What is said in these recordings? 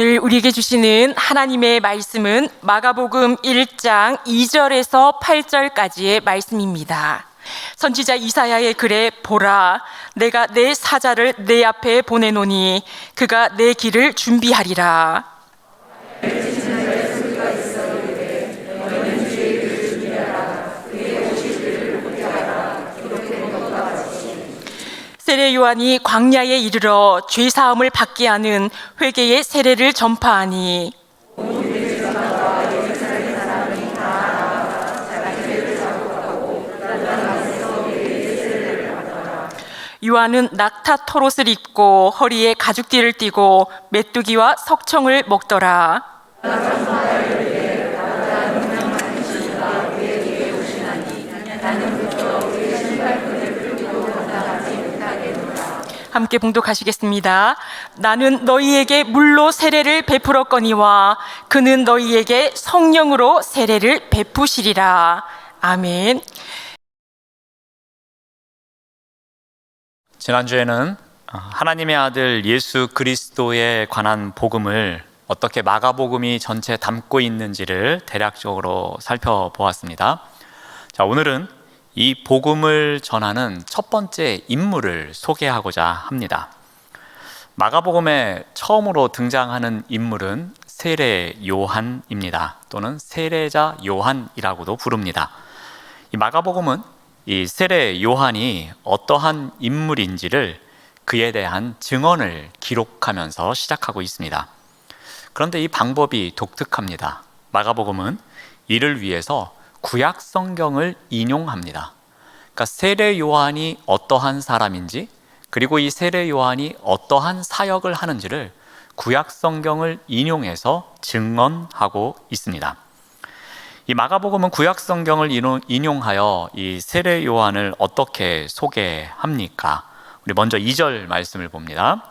오늘 우리에게 주시는 하나님의 말씀은 마가복음 1장 2절에서 8절까지의 말씀입니다. 선지자 이사야의 글에 보라, 내가 내 사자를 내 앞에 보내노니 그가 내 길을 준비하리라. 세례 요한이 광야에 이르러 죄 사함을 받게 하는 회개의 세례를 전파하니 요한은 낙타 토롯을 입고 허리에 가죽띠를 띠고 메뚜기와 석청을 먹더라. 함께 봉독하시겠습니다. 나는 너희에게 물로 세례를 베풀었거니와 그는 너희에게 성령으로 세례를 베푸시리라. 아멘. 지난주에는 하나님의 아들 예수 그리스도에 관한 복음을 어떻게 마가복음이 전체 담고 있는지를 대략적으로 살펴보았습니다. 자, 오늘은 이 복음을 전하는 첫 번째 인물을 소개하고자 합니다. 마가복음에 처음으로 등장하는 인물은 세례 요한입니다. 또는 세례자 요한이라고도 부릅니다. 이 마가복음은 이 세례 요한이 어떠한 인물인지를 그에 대한 증언을 기록하면서 시작하고 있습니다. 그런데 이 방법이 독특합니다. 마가복음은 이를 위해서 구약 성경을 인용합니다. 그러니까 세례 요한이 어떠한 사람인지, 그리고 이 세례 요한이 어떠한 사역을 하는지를 구약 성경을 인용해서 증언하고 있습니다. 이 마가복음은 구약 성경을 인용하여 이 세례 요한을 어떻게 소개합니까? 우리 먼저 2절 말씀을 봅니다.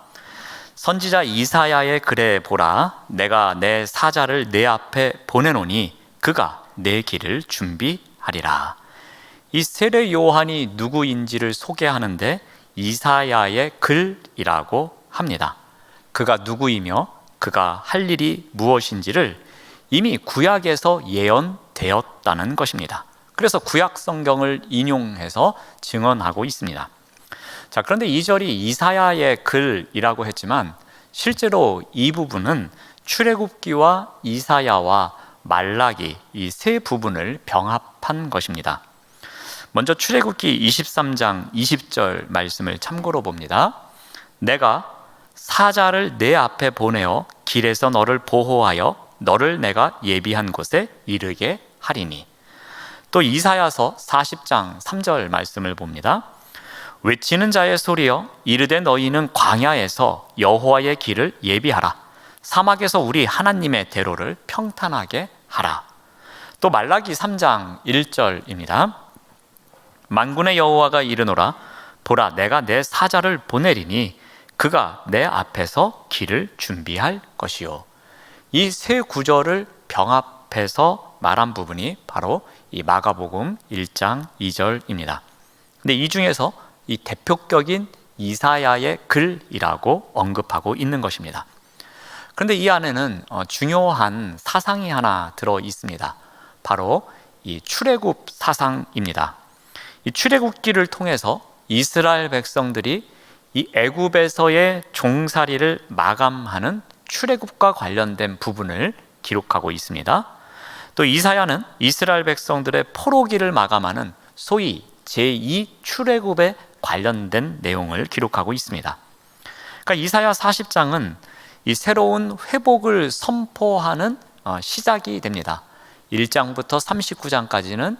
선지자 이사야의 글에 보라, 내가 내 사자를 내 앞에 보내노니 그가 내 길을 준비하리라. 이 세례 요한이 누구인지를 소개하는데 이사야의 글이라고 합니다. 그가 누구이며 그가 할 일이 무엇인지를 이미 구약에서 예언되었다는 것입니다. 그래서 구약 성경을 인용해서 증언하고 있습니다. 자, 그런데 2절이 이사야의 글이라고 했지만 실제로 이 부분은 출애굽기와 이사야와 말라기 이 세 부분을 병합한 것입니다. 먼저 출애굽기 23장 20절 말씀을 참고로 봅니다. 내가 사자를 내 앞에 보내어 길에서 너를 보호하여 너를 내가 예비한 곳에 이르게 하리니. 또 이사야서 40장 3절 말씀을 봅니다. 외치는 자의 소리여 이르되 너희는 광야에서 여호와의 길을 예비하라. 사막에서 우리 하나님의 대로를 평탄하게 하라. 또 말라기 3장 1절입니다. 만군의 여호와가 이르노라, 보라 내가 내 사자를 보내리니 그가 내 앞에서 길을 준비할 것이요. 이 세 구절을 병합해서 말한 부분이 바로 이 마가복음 1장 2절입니다. 근데 이 중에서 이 대표격인 이사야의 글이라고 언급하고 있는 것입니다. 그런데 이 안에는 중요한 사상이 하나 들어 있습니다. 바로 이 출애굽 사상입니다. 이 출애굽기를 통해서 이스라엘 백성들이 이 애굽에서의 종살이를 마감하는 출애굽과 관련된 부분을 기록하고 있습니다. 또 이사야는 이스라엘 백성들의 포로기를 마감하는 소위 제2 출애굽에 관련된 내용을 기록하고 있습니다. 그러니까 이사야 40장은 이 새로운 회복을 선포하는 시작이 됩니다. 1장부터 39장까지는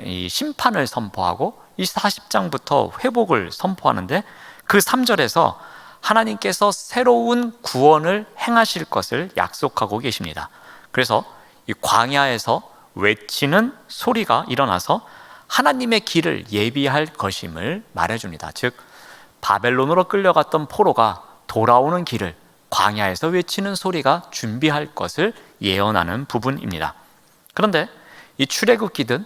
이 심판을 선포하고 이 40장부터 회복을 선포하는데 그 3절에서 하나님께서 새로운 구원을 행하실 것을 약속하고 계십니다. 그래서 이 광야에서 외치는 소리가 일어나서 하나님의 길을 예비할 것임을 말해줍니다. 즉 바벨론으로 끌려갔던 포로가 돌아오는 길을 광야에서 외치는 소리가 준비할 것을 예언하는 부분입니다. 그런데 이 출애굽기든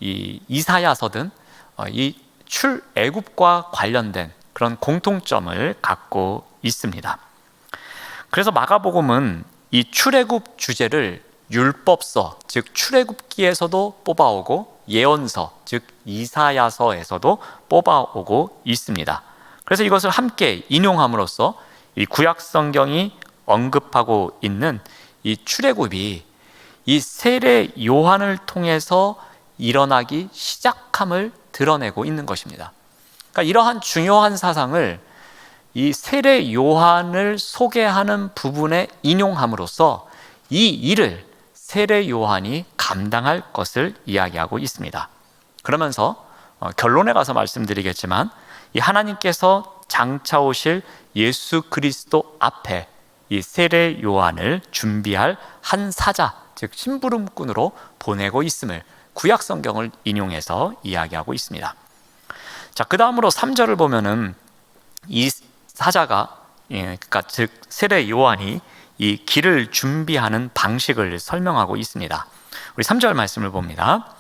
이 이사야서든 이 출애굽과 관련된 그런 공통점을 갖고 있습니다. 그래서 마가복음은 이 출애굽 주제를 율법서, 즉 출애굽기에서도 뽑아오고 예언서, 즉 이사야서에서도 뽑아오고 있습니다. 그래서 이것을 함께 인용함으로써 이 구약 성경이 언급하고 있는 이 출애굽이 이 세례 요한을 통해서 일어나기 시작함을 드러내고 있는 것입니다. 그러니까 이러한 중요한 사상을 이 세례 요한을 소개하는 부분에 인용함으로써 이 일을 세례 요한이 감당할 것을 이야기하고 있습니다. 그러면서 결론에 가서 말씀드리겠지만 이 하나님께서 장차 오실 예수 그리스도 앞에 이 세례 요한을 준비할 한 사자, 즉 심부름꾼으로 보내고 있음을 구약 성경을 인용해서 이야기하고 있습니다. 자, 그 다음으로 3절을 보면은 이 사자가, 그러니까 즉 세례 요한이 이 길을 준비하는 방식을 설명하고 있습니다. 우리 3절 말씀을 봅니다.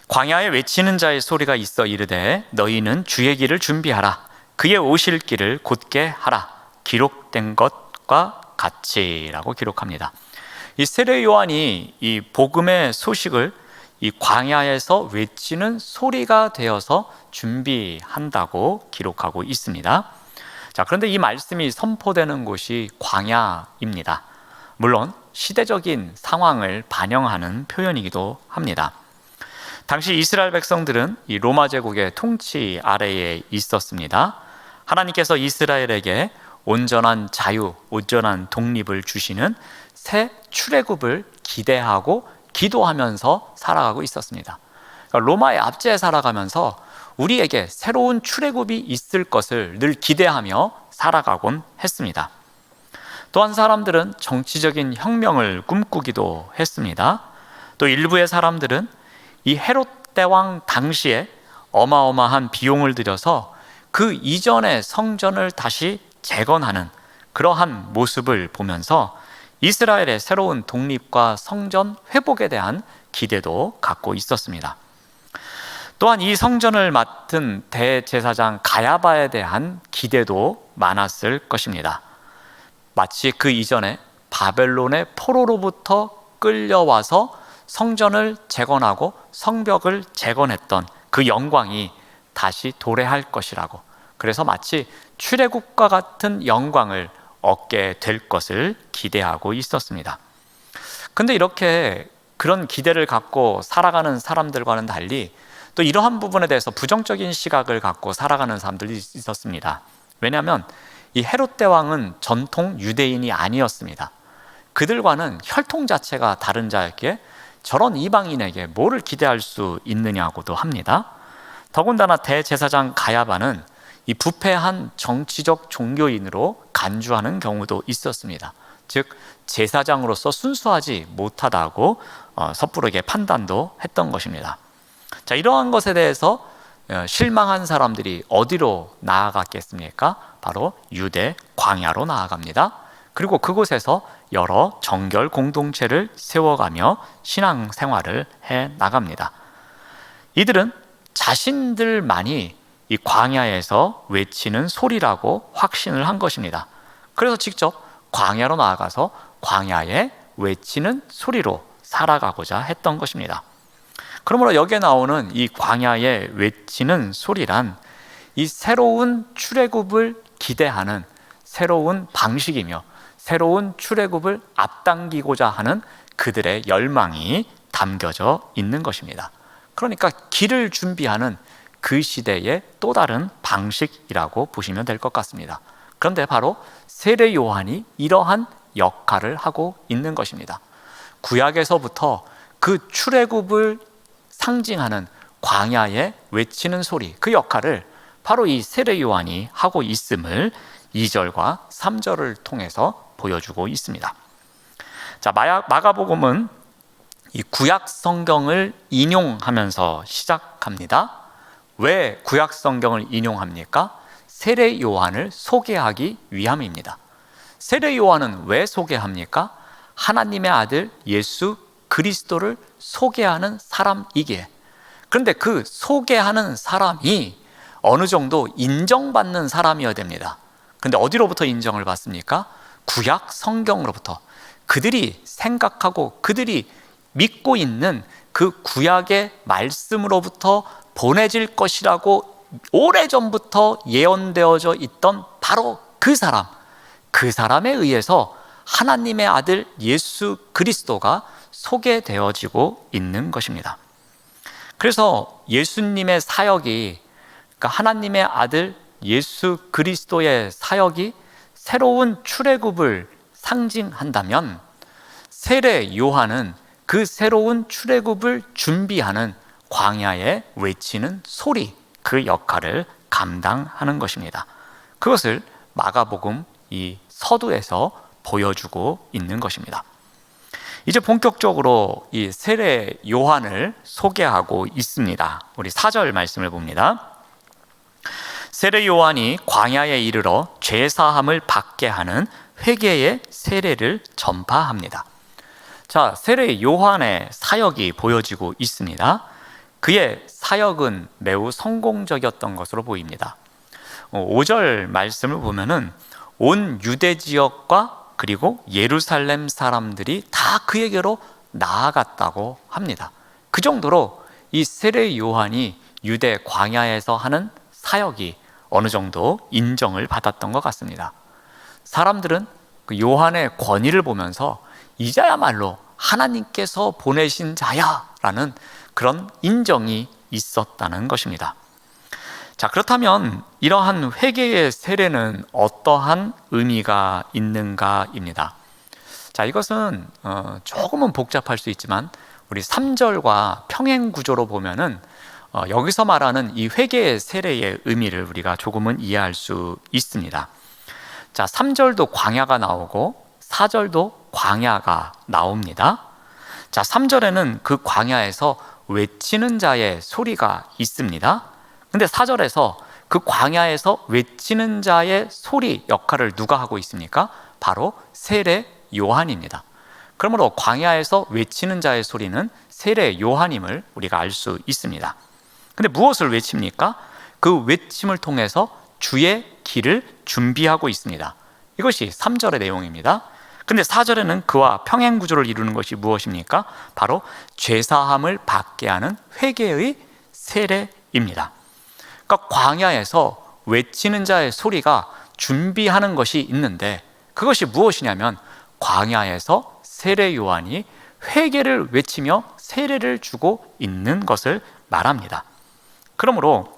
광야에 외치는 자의 소리가 있어 이르되 너희는 주의 길을 준비하라. 그의 오실 길을 곧게 하라. 기록된 것과 같이라고 기록합니다. 이 세례 요한이 이 복음의 소식을 이 광야에서 외치는 소리가 되어서 준비한다고 기록하고 있습니다. 자, 그런데 이 말씀이 선포되는 곳이 광야입니다. 물론 시대적인 상황을 반영하는 표현이기도 합니다. 당시 이스라엘 백성들은 이 로마 제국의 통치 아래에 있었습니다. 하나님께서 이스라엘에게 온전한 자유, 온전한 독립을 주시는 새 출애굽을 기대하고 기도하면서 살아가고 있었습니다. 그러니까 로마의 압제에 살아가면서 우리에게 새로운 출애굽이 있을 것을 늘 기대하며 살아가곤 했습니다. 또한 사람들은 정치적인 혁명을 꿈꾸기도 했습니다. 또 일부의 사람들은 이 헤롯 대왕 당시에 어마어마한 비용을 들여서 그 이전의 성전을 다시 재건하는 그러한 모습을 보면서 이스라엘의 새로운 독립과 성전 회복에 대한 기대도 갖고 있었습니다. 또한 이 성전을 맡은 대제사장 가야바에 대한 기대도 많았을 것입니다. 마치 그 이전에 바벨론의 포로로부터 끌려와서 성전을 재건하고 성벽을 재건했던 그 영광이 다시 도래할 것이라고, 그래서 마치 출애굽과 같은 영광을 얻게 될 것을 기대하고 있었습니다. 근데 이렇게 그런 기대를 갖고 살아가는 사람들과는 달리 또 이러한 부분에 대해서 부정적인 시각을 갖고 살아가는 사람들이 있었습니다. 왜냐하면 이 헤롯 대왕은 전통 유대인이 아니었습니다. 그들과는 혈통 자체가 다른 자였기에 저런 이방인에게 뭐를 기대할 수 있느냐고도 합니다. 더군다나 대제사장 가야바는 이 부패한 정치적 종교인으로 간주하는 경우도 있었습니다. 즉 제사장으로서 순수하지 못하다고 섣부르게 판단도 했던 것입니다. 자, 이러한 것에 대해서 실망한 사람들이 어디로 나아갔겠습니까? 바로 유대 광야로 나아갑니다. 그리고 그곳에서 여러 정결 공동체를 세워가며 신앙생활을 해 나갑니다. 이들은 자신들만이 이 광야에서 외치는 소리라고 확신을 한 것입니다. 그래서 직접 광야로 나아가서 광야에 외치는 소리로 살아가고자 했던 것입니다. 그러므로 여기에 나오는 이 광야에 외치는 소리란 이 새로운 출애굽을 기대하는 새로운 방식이며 새로운 출애굽을 앞당기고자 하는 그들의 열망이 담겨져 있는 것입니다. 그러니까 길을 준비하는 그 시대의 또 다른 방식이라고 보시면 될 것 같습니다. 그런데 바로 세례 요한이 이러한 역할을 하고 있는 것입니다. 구약에서부터 그 출애굽을 상징하는 광야에 외치는 소리, 그 역할을 바로 이 세례 요한이 하고 있음을 2절과 3절을 통해서 보여주고 있습니다. 자, 마가복음은 이 구약 성경을 인용하면서 시작합니다. 왜 구약 성경을 인용합니까? 세례 요한을 소개하기 위함입니다. 세례 요한은 왜 소개합니까? 하나님의 아들 예수 그리스도를 소개하는 사람이기에. 그런데 그 소개하는 사람이 어느 정도 인정받는 사람이어야 됩니다. 그런데 어디로부터 인정을 받습니까? 구약 성경으로부터. 그들이 생각하고 그들이 믿고 있는 그 구약의 말씀으로부터 보내질 것이라고 오래전부터 예언되어져 있던 바로 그 사람에 의해서 하나님의 아들 예수 그리스도가 소개되어지고 있는 것입니다. 그래서 예수님의 사역이, 그러니까 하나님의 아들 예수 그리스도의 사역이 새로운 출애굽을 상징한다면, 세례 요한은 그 새로운 출애굽을 준비하는 광야에 외치는 소리, 그 역할을 감당하는 것입니다. 그것을 마가복음 이 서두에서 보여주고 있는 것입니다. 이제 본격적으로 이 세례 요한을 소개하고 있습니다. 우리 4절 말씀을 봅니다. 세례 요한이 광야에 이르러 죄사함을 받게 하는 회개의 세례를 전파합니다. 자, 세례 요한의 사역이 보여지고 있습니다. 그의 사역은 매우 성공적이었던 것으로 보입니다. 5절 말씀을 보면은 온 유대 지역과 그리고 예루살렘 사람들이 다 그에게로 나아갔다고 합니다. 그 정도로 이 세례 요한이 유대 광야에서 하는 사역이 어느 정도 인정을 받았던 것 같습니다. 사람들은 그 요한의 권위를 보면서 이자야말로 하나님께서 보내신 자야라는 그런 인정이 있었다는 것입니다. 자, 그렇다면 이러한 회개의 세례는 어떠한 의미가 있는가입니다. 자, 이것은 조금은 복잡할 수 있지만 우리 3절과 평행 구조로 보면은 여기서 말하는 이 회개의 세례의 의미를 우리가 조금은 이해할 수 있습니다. 자, 3절도 광야가 나오고 4절도 광야가 나옵니다. 자, 3절에는 그 광야에서 외치는 자의 소리가 있습니다. 근데 4절에서 그 광야에서 외치는 자의 소리 역할을 누가 하고 있습니까? 바로 세례 요한입니다. 그러므로 광야에서 외치는 자의 소리는 세례 요한임을 우리가 알 수 있습니다. 근데 무엇을 외칩니까? 그 외침을 통해서 주의 길을 준비하고 있습니다. 이것이 3절의 내용입니다. 근데 4절에는 그와 평행 구조를 이루는 것이 무엇입니까? 바로 죄사함을 받게 하는 회개의 세례입니다. 그러니까 광야에서 외치는 자의 소리가 준비하는 것이 있는데, 그것이 무엇이냐면 광야에서 세례 요한이 회개를 외치며 세례를 주고 있는 것을 말합니다. 그러므로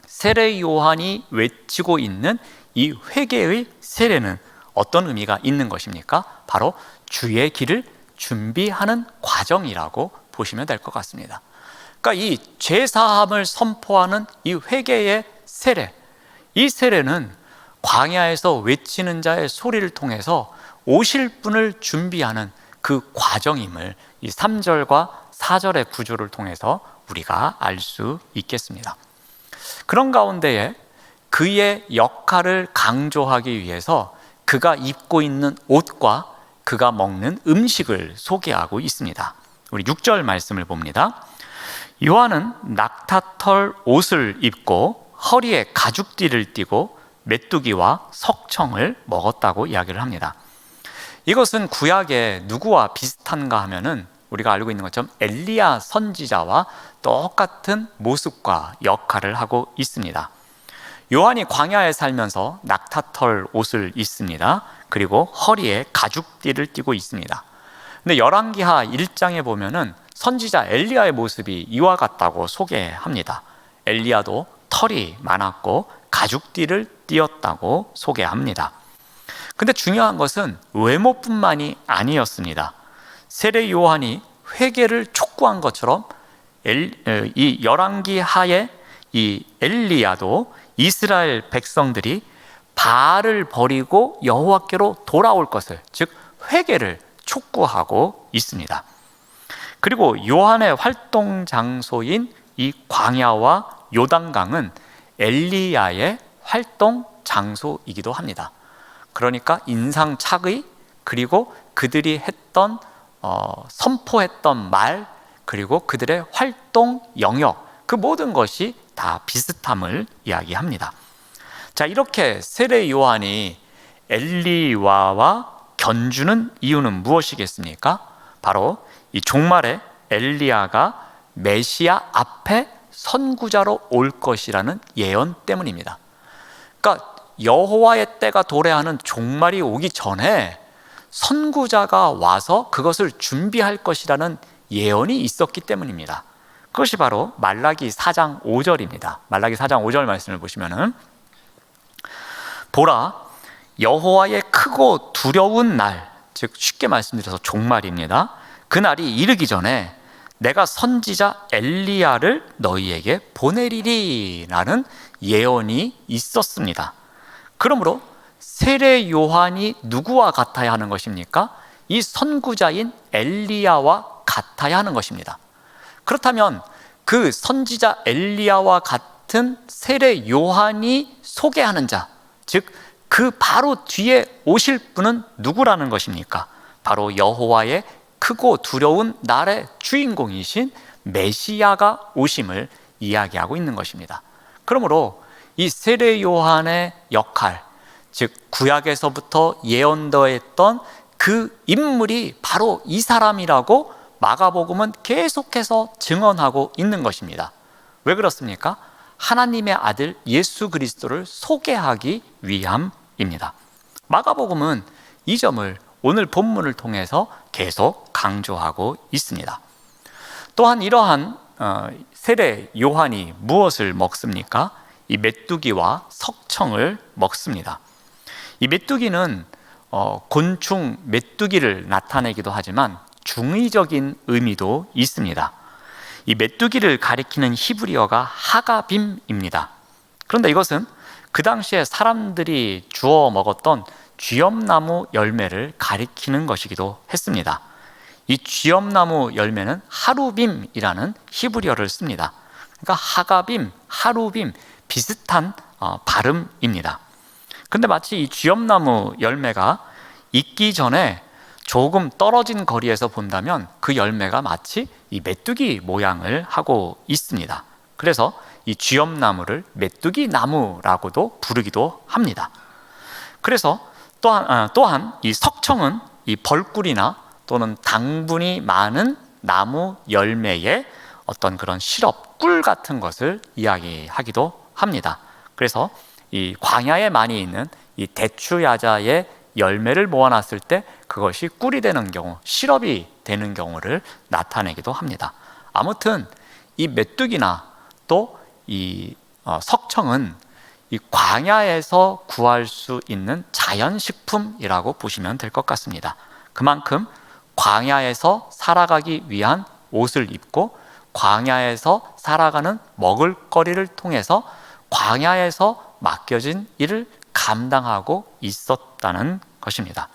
세례 요한이 외치고 있는 이 회개의 세례는 어떤 의미가 있는 것입니까? 바로 주의 길을 준비하는 과정이라고 보시면 될 것 같습니다. 그러니까 이 죄사함을 선포하는 이 회개의 세례, 이 세례는 광야에서 외치는 자의 소리를 통해서 오실 분을 준비하는 그 과정임을 이 3절과 4절의 구조를 통해서 우리가 알 수 있겠습니다. 그런 가운데에 그의 역할을 강조하기 위해서 그가 입고 있는 옷과 그가 먹는 음식을 소개하고 있습니다. 우리 6절 말씀을 봅니다. 요한은 낙타털 옷을 입고 허리에 가죽띠를 띠고 메뚜기와 석청을 먹었다고 이야기를 합니다. 이것은 구약의 누구와 비슷한가 하면은 우리가 알고 있는 것처럼 엘리야 선지자와 똑같은 모습과 역할을 하고 있습니다. 요한이 광야에 살면서 낙타털 옷을 입습니다. 그리고 허리에 가죽띠를 띠고 있습니다. 근데 열왕기하 1장에 보면은 선지자 엘리야의 모습이 이와 같다고 소개합니다. 엘리야도 털이 많았고 가죽띠를 띠었다고 소개합니다. 근데 중요한 것은 외모뿐만이 아니었습니다. 세례 요한이 회개를 촉구한 것처럼 이 열왕기하의 이 엘리야도 이스라엘 백성들이 바알을 버리고 여호와께로 돌아올 것을, 즉 회개를 촉구하고 있습니다. 그리고 요한의 활동 장소인 이 광야와 요단강은 엘리야의 활동 장소이기도 합니다. 그러니까 인상착의, 그리고 그들이 했던 선포했던 말, 그리고 그들의 활동 영역, 그 모든 것이 다 비슷함을 이야기합니다. 자, 이렇게 세례 요한이 엘리야와 견주는 이유는 무엇이겠습니까? 바로 이 종말에 엘리야가 메시아 앞에 선구자로 올 것이라는 예언 때문입니다. 그러니까 여호와의 때가 도래하는 종말이 오기 전에 선구자가 와서 그것을 준비할 것이라는 예언이 있었기 때문입니다. 그것이 바로 말라기 4장 5절입니다. 말라기 4장 5절 말씀을 보시면은, 보라, 여호와의 크고 두려운 날, 즉 쉽게 말씀드려서 종말입니다. 그날이 이르기 전에 내가 선지자 엘리야를 너희에게 보내리리라는 예언이 있었습니다. 그러므로 세례 요한이 누구와 같아야 하는 것입니까? 이 선구자인 엘리야와 같아야 하는 것입니다. 그렇다면 그 선지자 엘리야와 같은 세례 요한이 소개하는 자, 즉 그 바로 뒤에 오실 분은 누구라는 것입니까? 바로 여호와의 크고 두려운 날의 주인공이신 메시아가 오심을 이야기하고 있는 것입니다. 그러므로 이 세례 요한의 역할, 즉 구약에서부터 예언되었던 그 인물이 바로 이 사람이라고 마가복음은 계속해서 증언하고 있는 것입니다. 왜 그렇습니까? 하나님의 아들 예수 그리스도를 소개하기 위함입니다. 마가복음은 이 점을 오늘 본문을 통해서 계속 강조하고 있습니다. 또한 이러한 세례 요한이 무엇을 먹습니까? 이 메뚜기와 석청을 먹습니다. 이 메뚜기는 곤충 메뚜기를 나타내기도 하지만 중의적인 의미도 있습니다. 이 메뚜기를 가리키는 히브리어가 하가빔입니다. 그런데 이것은 그 당시에 사람들이 주워 먹었던 쥐엄나무 열매를 가리키는 것이기도 했습니다. 이 쥐엄나무 열매는 하루빔이라는 히브리어를 씁니다. 그러니까 하가빔, 하루빔 비슷한 발음입니다. 근데 마치 이 쥐엄나무 열매가 익기 전에 조금 떨어진 거리에서 본다면 그 열매가 마치 이 메뚜기 모양을 하고 있습니다. 그래서 이 쥐엄나무를 메뚜기 나무라고도 부르기도 합니다. 그래서 또한 이 석청은 이 벌꿀이나 또는 당분이 많은 나무 열매의 어떤 그런 시럽, 꿀 같은 것을 이야기하기도 합니다. 그래서 이 광야에 많이 있는 이 대추야자의 열매를 모아놨을 때 그것이 꿀이 되는 경우, 시럽이 되는 경우를 나타내기도 합니다. 아무튼 이 메뚜기나 또 이 석청은 이 광야에서 구할 수 있는 자연식품이라고 보시면 될 것 같습니다. 그만큼 광야에서 살아가기 위한 옷을 입고 광야에서 살아가는 먹을거리를 통해서 광야에서 맡겨진 일을 감당하고 있었다는 것입니다.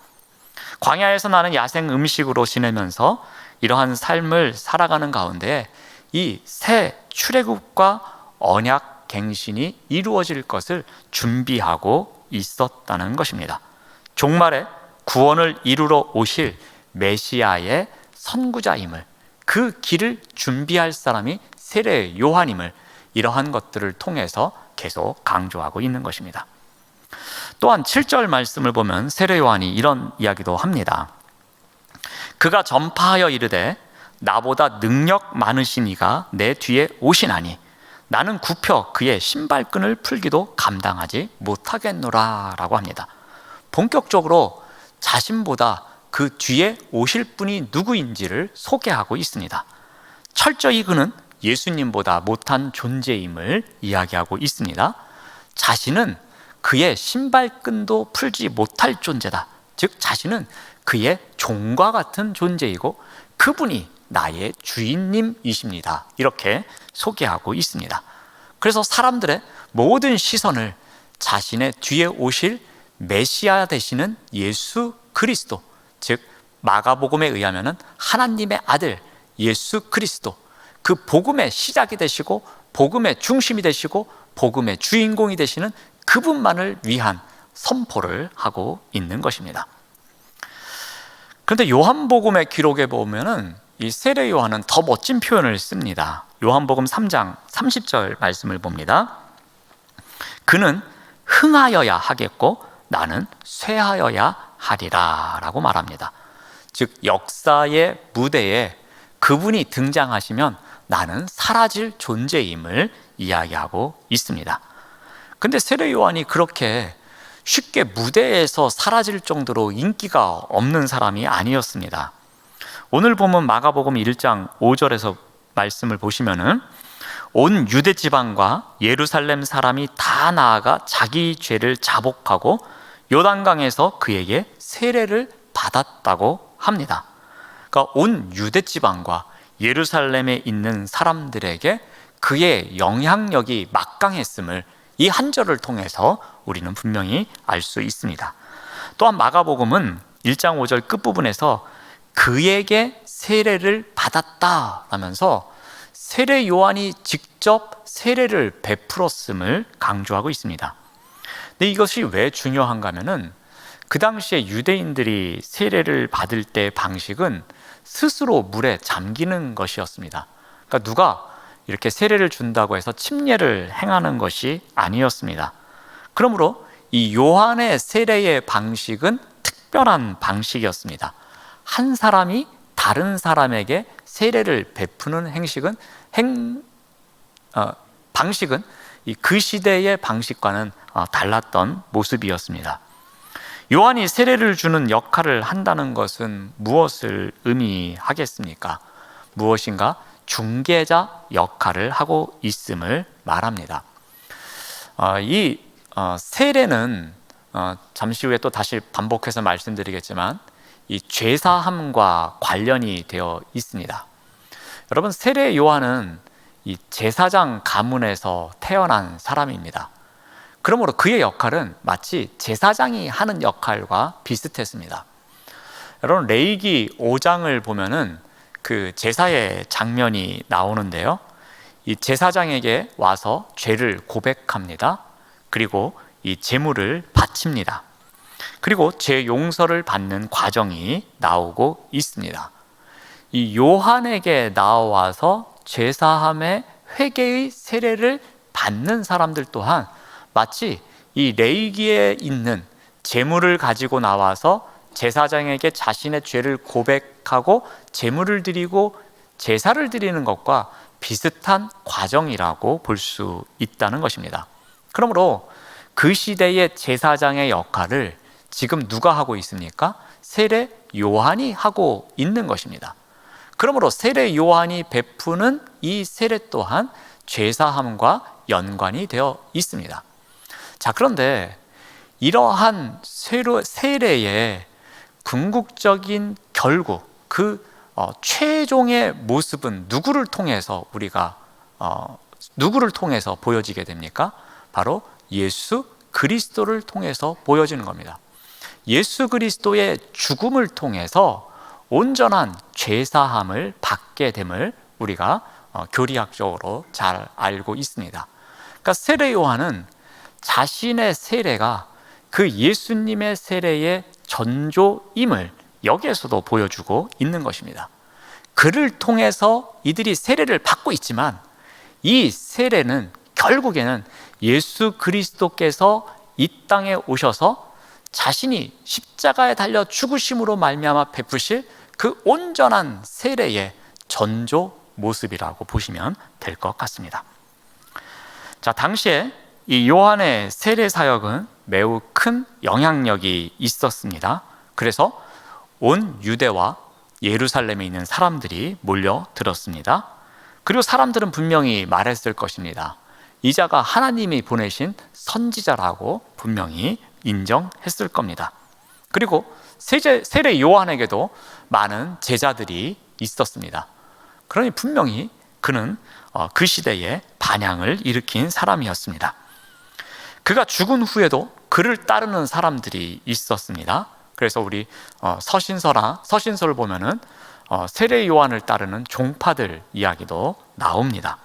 광야에서 나는 야생 음식으로 지내면서 이러한 삶을 살아가는 가운데 이 새 출애굽과 언약 갱신이 이루어질 것을 준비하고 있었다는 것입니다. 종말에 구원을 이루러 오실 메시아의 선구자임을, 그 길을 준비할 사람이 세례 요한임을 이러한 것들을 통해서 계속 강조하고 있는 것입니다. 또한 7절 말씀을 보면 세례 요한이 이런 이야기도 합니다. 그가 전파하여 이르되 나보다 능력 많으신 이가 내 뒤에 오시나니 나는 굽혀 그의 신발끈을 풀기도 감당하지 못하겠노라 라고 합니다. 본격적으로 자신보다 그 뒤에 오실 분이 누구인지를 소개하고 있습니다. 철저히 그는 예수님보다 못한 존재임을 이야기하고 있습니다. 자신은 그의 신발끈도 풀지 못할 존재다. 즉 자신은 그의 종과 같은 존재이고 그분이 나의 주인님이십니다. 이렇게 소개하고 있습니다. 그래서 사람들의 모든 시선을 자신의 뒤에 오실 메시아 되시는 예수 그리스도, 즉 마가복음에 의하면 하나님의 아들 예수 그리스도, 그 복음의 시작이 되시고 복음의 중심이 되시고 복음의 주인공이 되시는 그분만을 위한 선포를 하고 있는 것입니다. 그런데 요한복음의 기록에 보면은 이 세례 요한은 더 멋진 표현을 씁니다. 요한복음 3장 30절 말씀을 봅니다. 그는 흥하여야 하겠고 나는 쇠하여야 등장하리라 라고 말합니다. 즉 역사의 무대에 그분이 등장하시면 나는 사라질 존재임을 이야기하고 있습니다. 근데 세례 요한이 그렇게 쉽게 무대에서 사라질 정도로 인기가 없는 사람이 아니었습니다. 오늘 보면 마가복음 1장 5절에서 말씀을 보시면은 온 유대 지방과 예루살렘 사람이 다 나아가 자기 죄를 자복하고 요단강에서 그에게 세례를 받았다고 합니다. 그러니까 온 유대 지방과 예루살렘에 있는 사람들에게 그의 영향력이 막강했음을 이 한 절을 통해서 우리는 분명히 알 수 있습니다. 또한 마가복음은 1장 5절 끝부분에서 그에게 세례를 받았다 라면서 세례 요한이 직접 세례를 베풀었음을 강조하고 있습니다. 근데 이것이 왜 중요한가 하면은 그 당시에 유대인들이 세례를 받을 때 방식은 스스로 물에 잠기는 것이었습니다. 그러니까 누가 이렇게 세례를 준다고 해서 침례를 행하는 것이 아니었습니다. 그러므로 이 요한의 세례의 방식은 특별한 방식이었습니다. 한 사람이 다른 사람에게 세례를 베푸는 방식은 그 시대의 방식과는 달랐던 모습이었습니다. 요한이 세례를 주는 역할을 한다는 것은 무엇을 의미하겠습니까? 무엇인가? 중개자 역할을 하고 있음을 말합니다. 이 세례는 잠시 후에 또 다시 반복해서 말씀드리겠지만 이 죄사함과 관련이 되어 있습니다. 여러분, 세례 요한은 이 제사장 가문에서 태어난 사람입니다. 그러므로 그의 역할은 마치 제사장이 하는 역할과 비슷했습니다. 여러분, 레위기 5장을 보면은 그 제사의 장면이 나오는데요. 이 제사장에게 와서 죄를 고백합니다. 그리고 이 제물을 바칩니다. 그리고 죄 용서를 받는 과정이 나오고 있습니다. 이 요한에게 나와서 죄사함의 회개의 세례를 받는 사람들 또한 마치 이 레위기에 있는 제물을 가지고 나와서 제사장에게 자신의 죄를 고백하고 제물을 드리고 제사를 드리는 것과 비슷한 과정이라고 볼 수 있다는 것입니다. 그러므로 그 시대의 제사장의 역할을 지금 누가 하고 있습니까? 세례 요한이 하고 있는 것입니다. 그러므로 세례 요한이 베푸는 이 세례 또한 죄사함과 연관이 되어 있습니다. 자, 그런데 이러한 세례의 궁극적인 결국 최종의 모습은 누구를 통해서 보여지게 됩니까? 바로 예수 그리스도를 통해서 보여지는 겁니다. 예수 그리스도의 죽음을 통해서 온전한 죄사함을 받게 됨을 우리가 교리학적으로 잘 알고 있습니다. 그러니까 세례 요한은 자신의 세례가 그 예수님의 세례의 전조임을 여기에서도 보여주고 있는 것입니다. 그를 통해서 이들이 세례를 받고 있지만 이 세례는 결국에는 예수 그리스도께서 이 땅에 오셔서 자신이 십자가에 달려 죽으심으로 말미암아 베푸실 그 온전한 세례의 전조 모습이라고 보시면 될 것 같습니다. 자, 당시에 이 요한의 세례 사역은 매우 큰 영향력이 있었습니다. 그래서 온 유대와 예루살렘에 있는 사람들이 몰려들었습니다. 그리고 사람들은 분명히 말했을 것입니다. 이 자가 하나님이 보내신 선지자라고 분명히 인정했을 겁니다. 그리고 세례 요한에게도 많은 제자들이 있었습니다. 그러니 분명히 그는 그 시대에 반향을 일으킨 사람이었습니다. 그가 죽은 후에도 그를 따르는 사람들이 있었습니다. 그래서 우리 서신서를 보면은 세례 요한을 따르는 종파들 이야기도 나옵니다.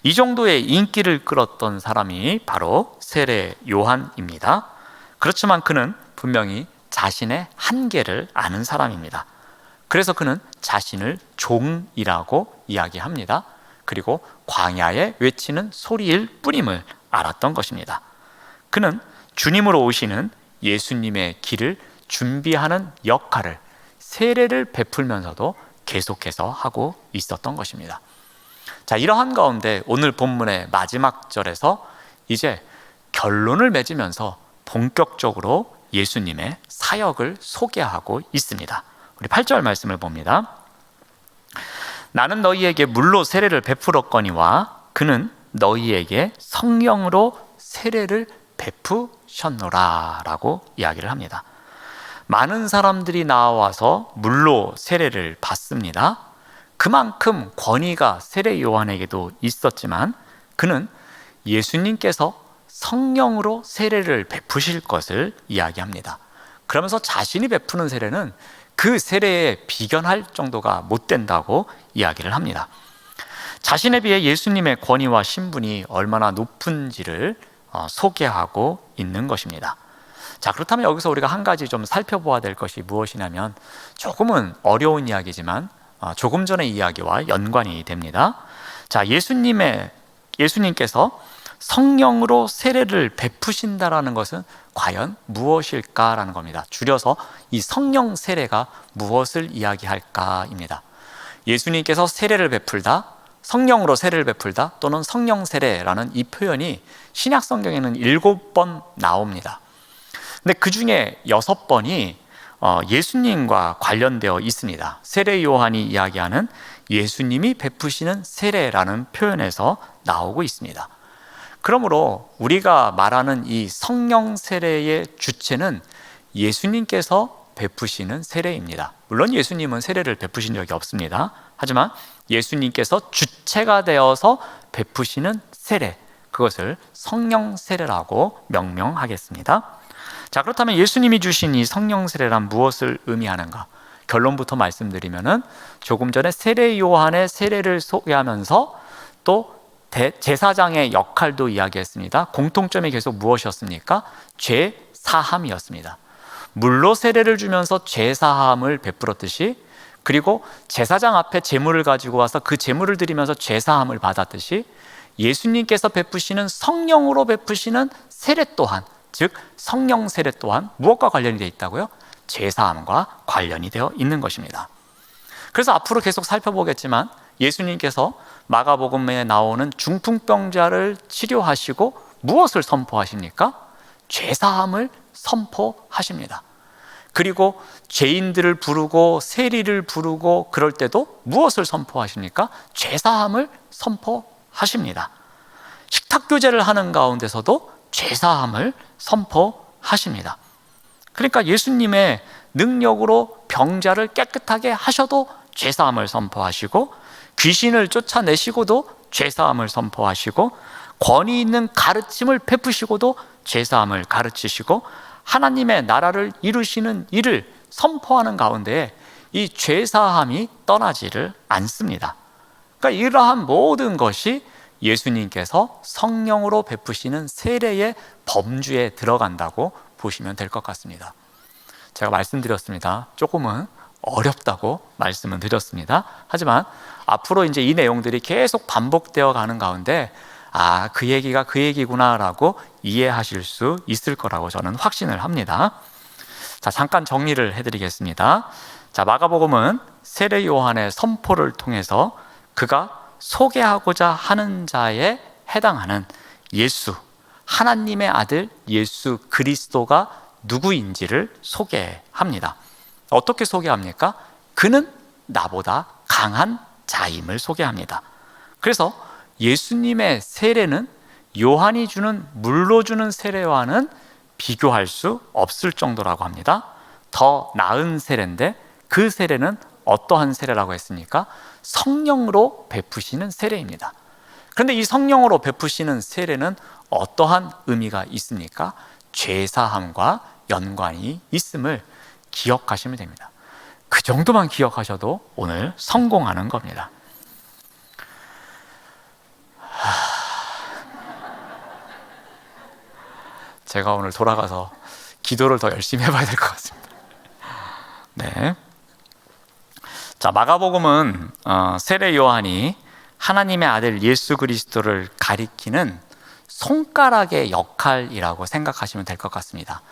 이 정도의 인기를 끌었던 사람이 바로 세례 요한입니다. 그렇지만 그는 분명히 자신의 한계를 아는 사람입니다. 그래서 그는 자신을 종이라고 이야기합니다. 그리고 광야에 외치는 소리일 뿐임을 알았던 것입니다. 그는 주님으로 오시는 예수님의 길을 준비하는 역할을 세례를 베풀면서도 계속해서 하고 있었던 것입니다. 자, 이러한 가운데 오늘 본문의 마지막 절에서 이제 결론을 맺으면서 본격적으로 예수님의 사역을 소개하고 있습니다. 우리 8절 말씀을 봅니다. 나는 너희에게 물로 세례를 베풀었거니와 그는 너희에게 성령으로 세례를 베푸셨노라 라고 이야기를 합니다. 많은 사람들이 나와서 물로 세례를 받습니다. 그만큼 권위가 세례 요한에게도 있었지만 그는 예수님께서 성령으로 세례를 베푸실 것을 이야기합니다. 그러면서 자신이 베푸는 세례는 그 세례에 비견할 정도가 못 된다고 이야기를 합니다. 자신에 비해 예수님의 권위와 신분이 얼마나 높은지를 소개하고 있는 것입니다. 자, 그렇다면 여기서 우리가 한 가지 좀 살펴보아야 될 것이 무엇이냐면, 조금은 어려운 이야기지만 조금 전의 이야기와 연관이 됩니다. 자, 예수님께서 성령으로 세례를 베푸신다라는 것은 과연 무엇일까라는 겁니다. 줄여서 이 성령 세례가 무엇을 이야기할까입니다. 예수님께서 세례를 베풀다, 성령으로 세례를 베풀다 또는 성령 세례라는 이 표현이 신약 성경에는 7번 나옵니다. 근데 그 중에 6번이 예수님과 관련되어 있습니다. 세례 요한이 이야기하는 예수님이 베푸시는 세례라는 표현에서 나오고 있습니다. 그러므로 우리가 말하는 이 성령 세례의 주체는 예수님께서 베푸시는 세례입니다. 물론 예수님은 세례를 베푸신 적이 없습니다. 하지만 예수님께서 주체가 되어서 베푸시는 세례, 그것을 성령 세례라고 명명하겠습니다. 자, 그렇다면 예수님이 주신 이 성령 세례란 무엇을 의미하는가? 결론부터 말씀드리면은 조금 전에 세례 요한의 세례를 소개하면서 또 제사장의 역할도 이야기했습니다. 공통점이 계속 무엇이었습니까? 죄 사함이었습니다. 물로 세례를 주면서 죄 사함을 베풀었듯이, 그리고 제사장 앞에 제물을 가지고 와서 그 제물을 드리면서 죄 사함을 받았듯이, 예수님께서 베푸시는 성령으로 베푸시는 세례 또한, 즉 성령 세례 또한 무엇과 관련이 되어 있다고요? 죄 사함과 관련이 되어 있는 것입니다. 그래서 앞으로 계속 살펴보겠지만 예수님께서 마가복음에 나오는 중풍병자를 치료하시고 무엇을 선포하십니까? 죄사함을 선포하십니다. 그리고 죄인들을 부르고 세리를 부르고 그럴 때도 무엇을 선포하십니까? 죄사함을 선포하십니다. 식탁교제를 하는 가운데서도 죄사함을 선포하십니다. 그러니까 예수님의 능력으로 병자를 깨끗하게 하셔도 죄사함을 선포하시고, 귀신을 쫓아내시고도 죄사함을 선포하시고, 권위 있는 가르침을 베푸시고도 죄사함을 가르치시고, 하나님의 나라를 이루시는 일을 선포하는 가운데 이 죄사함이 떠나지를 않습니다. 그러니까 이러한 모든 것이 예수님께서 성령으로 베푸시는 세례의 범주에 들어간다고 보시면 될 것 같습니다. 제가 말씀드렸습니다. 조금은 어렵다고 말씀을 드렸습니다. 하지만 앞으로 이제 이 내용들이 계속 반복되어 가는 가운데 그 얘기가 그 얘기구나 라고 이해하실 수 있을 거라고 저는 확신을 합니다. 자, 잠깐 정리를 해드리겠습니다. 자, 마가복음은 세례 요한의 선포를 통해서 그가 소개하고자 하는 자에 해당하는 예수, 하나님의 아들 예수 그리스도가 누구인지를 소개합니다. 어떻게 소개합니까? 그는 나보다 강한 자임을 소개합니다. 그래서 예수님의 세례는 요한이 주는 물로 주는 세례와는 비교할 수 없을 정도라고 합니다. 더 나은 세례인데, 그 세례는 어떠한 세례라고 했습니까? 성령으로 베푸시는 세례입니다. 그런데 이 성령으로 베푸시는 세례는 어떠한 의미가 있습니까? 죄사함과 연관이 있음을 기억하시면 됩니다. 그 정도만 기억하셔도 오늘 성공하는 겁니다. 제가 오늘 돌아가서 기도를 더 열심히 해봐야 될 것 같습니다. 네. 자, 마가복음은 세례 요한이 하나님의 아들 예수 그리스도를 가리키는 손가락의 역할이라고 생각하시면 될 것 같습니다.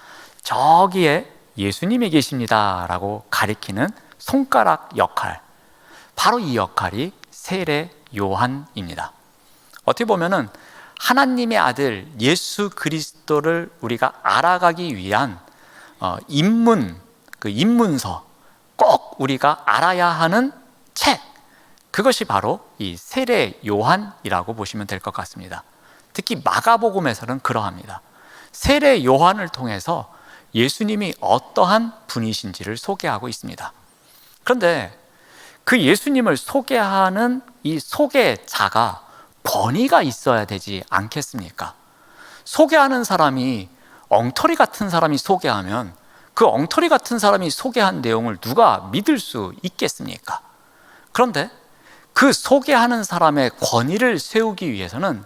저기에 예수님이 계십니다 라고 가리키는 손가락 역할, 바로 이 역할이 세례 요한입니다. 어떻게 보면은 하나님의 아들 예수 그리스도를 우리가 알아가기 위한 입문서, 꼭 우리가 알아야 하는 책, 그것이 바로 이 세례 요한이라고 보시면 될 것 같습니다. 특히 마가복음에서는 그러합니다. 세례 요한을 통해서 예수님이 어떠한 분이신지를 소개하고 있습니다. 그런데 그 예수님을 소개하는 이 소개자가 권위가 있어야 되지 않겠습니까? 소개하는 사람이 엉터리 같은 사람이 소개하면 그 엉터리 같은 사람이 소개한 내용을 누가 믿을 수 있겠습니까? 그런데 그 소개하는 사람의 권위를 세우기 위해서는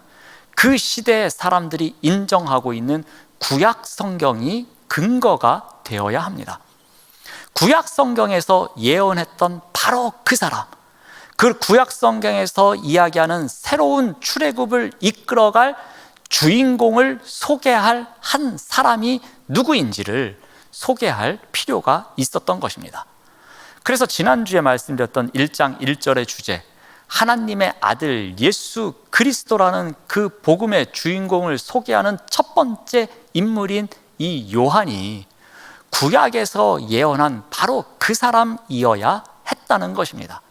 그 시대의 사람들이 인정하고 있는 구약 성경이 근거가 되어야 합니다. 구약 성경에서 예언했던 바로 그 사람, 그 구약 성경에서 이야기하는 새로운 출애굽을 이끌어갈 주인공을 소개할 한 사람이 누구인지를 소개할 필요가 있었던 것입니다. 그래서 지난주에 말씀드렸던 1장 1절의 주제, 하나님의 아들 예수 그리스도라는 그 복음의 주인공을 소개하는 첫 번째 인물인 이 요한이 구약에서 예언한 바로 그 사람이어야 했다는 것입니다.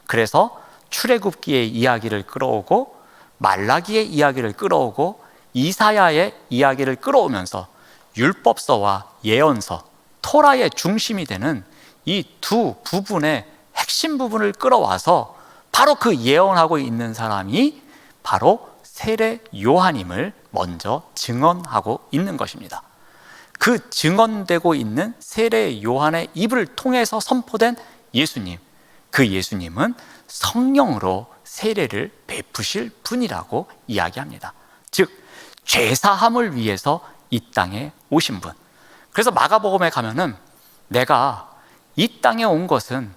그래서 출애굽기의 이야기를 끌어오고 말라기의 이야기를 끌어오고 이사야의 이야기를 끌어오면서 율법서와 예언서, 토라의 중심이 되는 이 두 부분의 핵심 부분을 끌어와서 바로 그 예언하고 있는 사람이 바로 세례 요한임을 먼저 증언하고 있는 것입니다. 그 증언되고 있는 세례 요한의 입을 통해서 선포된 예수님, 그 예수님은 성령으로 세례를 베푸실 분이라고 이야기합니다. 즉 죄사함을 위해서 이 땅에 오신 분. 그래서 마가복음에 가면은 내가 이 땅에 온 것은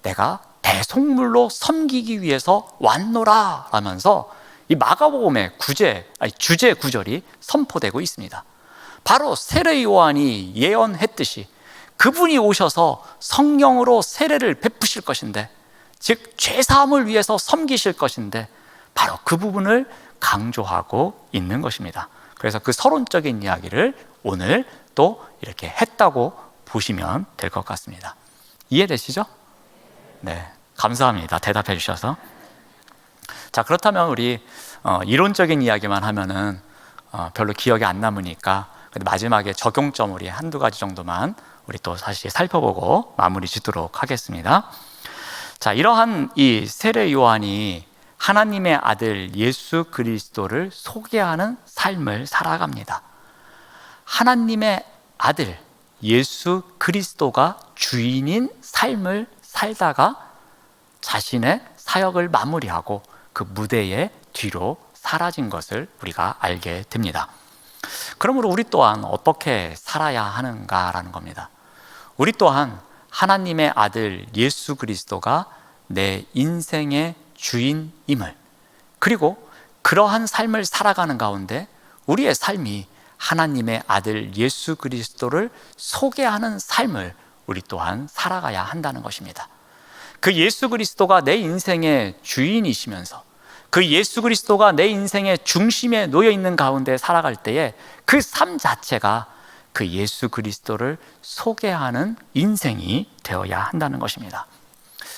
내가 대속물로 섬기기 위해서 왔노라 라면서 이 마가복음의 주제 구절이 선포되고 있습니다. 바로 세례 요한이 예언했듯이 그분이 오셔서 성령으로 세례를 베푸실 것인데, 즉 죄사함을 위해서 섬기실 것인데 바로 그 부분을 강조하고 있는 것입니다. 그래서 그 서론적인 이야기를 오늘 또 이렇게 했다고 보시면 될 것 같습니다. 이해되시죠? 네, 감사합니다. 대답해 주셔서. 자, 그렇다면 우리 이론적인 이야기만 하면은 별로 기억이 안 남으니까 마지막에 적용점 우리 한두 가지 정도만 우리 또 다시 살펴보고 마무리 짓도록 하겠습니다. 자, 이러한 이 세례 요한이 하나님의 아들 예수 그리스도를 소개하는 삶을 살아갑니다. 하나님의 아들 예수 그리스도가 주인인 삶을 살다가 자신의 사역을 마무리하고 그 무대의 뒤로 사라진 것을 우리가 알게 됩니다. 그러므로 우리 또한 어떻게 살아야 하는가라는 겁니다. 우리 또한 하나님의 아들 예수 그리스도가 내 인생의 주인임을, 그리고 그러한 삶을 살아가는 가운데 우리의 삶이 하나님의 아들 예수 그리스도를 소개하는 삶을 우리 또한 살아가야 한다는 것입니다. 그 예수 그리스도가 내 인생의 주인이시면서 그 예수 그리스도가 내 인생의 중심에 놓여 있는 가운데 살아갈 때에 그 삶 자체가 그 예수 그리스도를 소개하는 인생이 되어야 한다는 것입니다.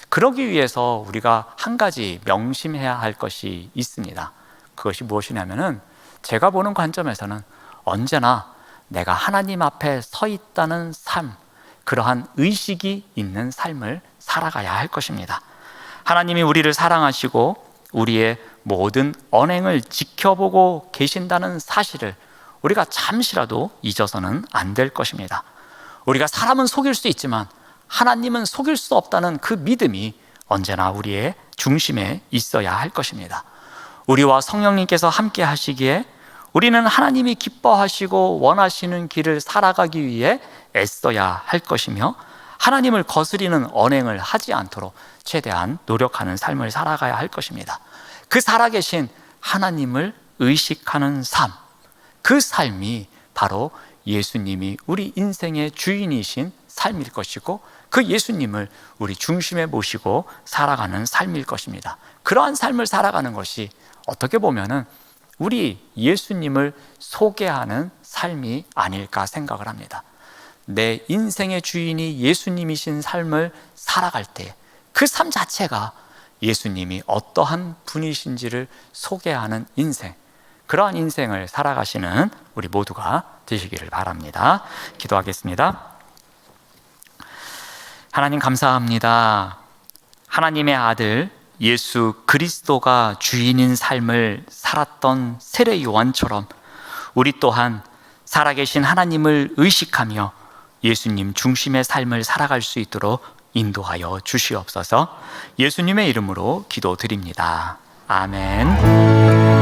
그러기 위해서 우리가 한 가지 명심해야 할 것이 있습니다. 그것이 무엇이냐면은 제가 보는 관점에서는 언제나 내가 하나님 앞에 서 있다는 삶, 그러한 의식이 있는 삶을 살아가야 할 것입니다. 하나님이 우리를 사랑하시고 우리의 모든 언행을 지켜보고 계신다는 사실을 우리가 잠시라도 잊어서는 안 될 것입니다. 우리가 사람은 속일 수 있지만 하나님은 속일 수 없다는 그 믿음이 언제나 우리의 중심에 있어야 할 것입니다. 우리와 성령님께서 함께 하시기에 우리는 하나님이 기뻐하시고 원하시는 길을 살아가기 위해 애써야 할 것이며, 하나님을 거스리는 언행을 하지 않도록 최대한 노력하는 삶을 살아가야 할 것입니다. 그 살아계신 하나님을 의식하는 삶, 그 삶이 바로 예수님이 우리 인생의 주인이신 삶일 것이고, 그 예수님을 우리 중심에 모시고 살아가는 삶일 것입니다. 그러한 삶을 살아가는 것이 어떻게 보면은 우리 예수님을 소개하는 삶이 아닐까 생각을 합니다. 내 인생의 주인이 예수님이신 삶을 살아갈 때 그 삶 자체가 예수님이 어떠한 분이신지를 소개하는 인생, 그러한 인생을 살아가시는 우리 모두가 되시기를 바랍니다. 기도하겠습니다. 하나님 감사합니다. 하나님의 아들 예수 그리스도가 주인인 삶을 살았던 세례 요한처럼 우리 또한 살아계신 하나님을 의식하며 예수님 중심의 삶을 살아갈 수 있도록 인도하여 주시옵소서. 예수님의 이름으로 기도드립니다. 아멘.